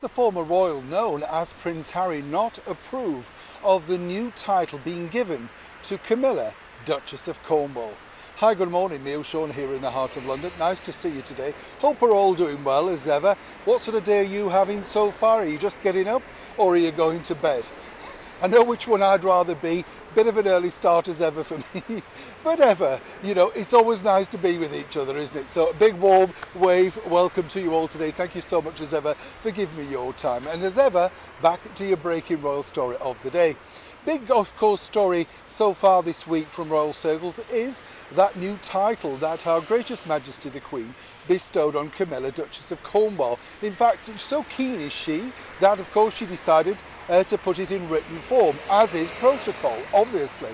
The former royal known as Prince Harry not approve of the new title being given to Camilla, Duchess of Cornwall. Hi, good morning, Neil Sean here in the heart of London. Nice to see you today. Hope we're all doing well as ever. What sort of day are you having so far? Are you just getting up or are you going to bed? I know which one I'd rather be. Bit of an early start as ever for me. But it's always nice to be with each other, isn't it? So a big warm wave welcome to you all today. Thank you so much as ever for giving me your time. And as ever, back to your breaking royal story of the day. Big, of course, story so far this week from royal circles is that new title that Her Gracious Majesty the Queen bestowed on Camilla, Duchess of Cornwall. In fact, so keen is she that, of course, she decided to put it in written form, as is protocol, obviously.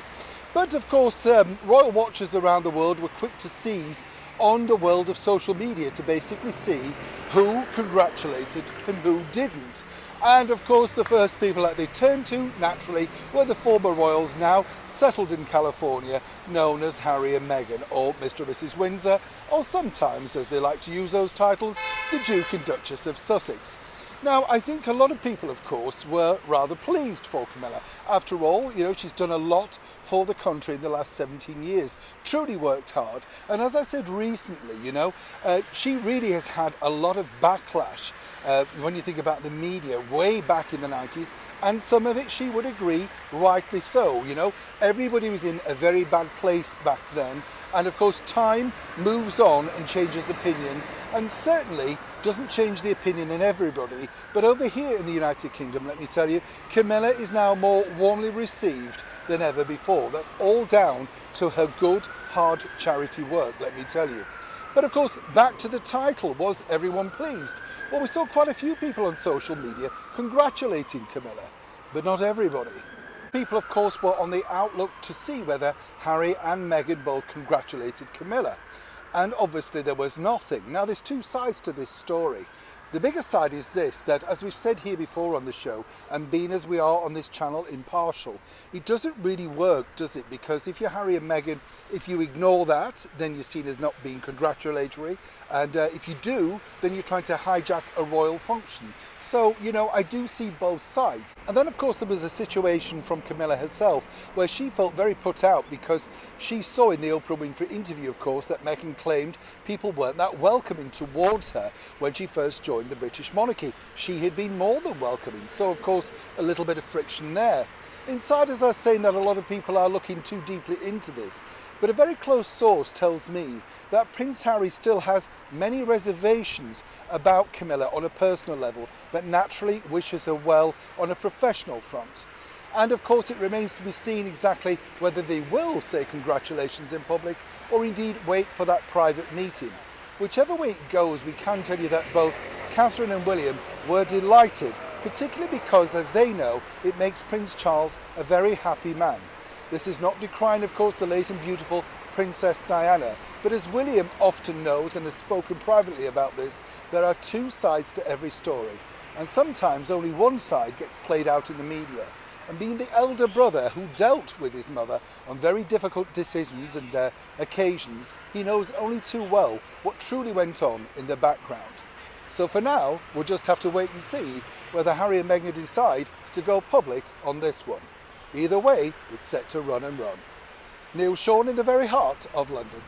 But, of course, royal watchers around the world were quick to seize on the world of social media to basically see who congratulated and who didn't. And of course the first people that they turned to, naturally, were the former royals now settled in California, known as Harry and Meghan, or Mr. and Mrs. Windsor, or sometimes, as they like to use those titles, the Duke and Duchess of Sussex. Now, I think a lot of people, of course, were rather pleased for Camilla. After all, she's done a lot for the country in the last 17 years, truly worked hard. And as I said recently, she really has had a lot of backlash when you think about the media way back in the 90s, and some of it, she would agree, rightly so. Everybody was in a very bad place back then. And of course, time moves on and changes opinions, and certainly doesn't change the opinion in everybody. But over here in the United Kingdom, let me tell you, Camilla is now more warmly received than ever before. That's all down to her good, hard charity work, let me tell you. But of course, back to the title. Was everyone pleased? Well, we saw quite a few people on social media congratulating Camilla, but not everybody. People, of course, were on the outlook to see whether Harry and Meghan both congratulated Camilla. And obviously there was nothing. Now, there's two sides to this story. The bigger side is this, that as we've said here before on the show, and being as we are on this channel impartial, it doesn't really work, does it? Because if you're Harry and Meghan, if you ignore that, then you're seen as not being congratulatory. And if you do, then you're trying to hijack a royal function. So, I do see both sides. And then, of course, there was a situation from Camilla herself where she felt very put out because she saw in the Oprah Winfrey interview, of course, that Meghan claimed people weren't that welcoming towards her when she first joined the British monarchy. She had been more than welcoming. So, of course, a little bit of friction there. Insiders are saying that a lot of people are looking too deeply into this, but a very close source tells me that Prince Harry still has many reservations about Camilla on a personal level, but naturally wishes her well on a professional front. And of course it remains to be seen exactly whether they will say congratulations in public or indeed wait for that private meeting. Whichever way it goes, we can tell you that both Catherine and William were delighted, particularly because, as they know, it makes Prince Charles a very happy man. This is not decrying, of course, the late and beautiful Princess Diana, but as William often knows and has spoken privately about this, there are two sides to every story, and sometimes only one side gets played out in the media. And being the elder brother who dealt with his mother on very difficult decisions and occasions, he knows only too well what truly went on in the background. So for now, we'll just have to wait and see whether Harry and Meghan decide to go public on this one. Either way, it's set to run and run. Neil Sean in the very heart of London.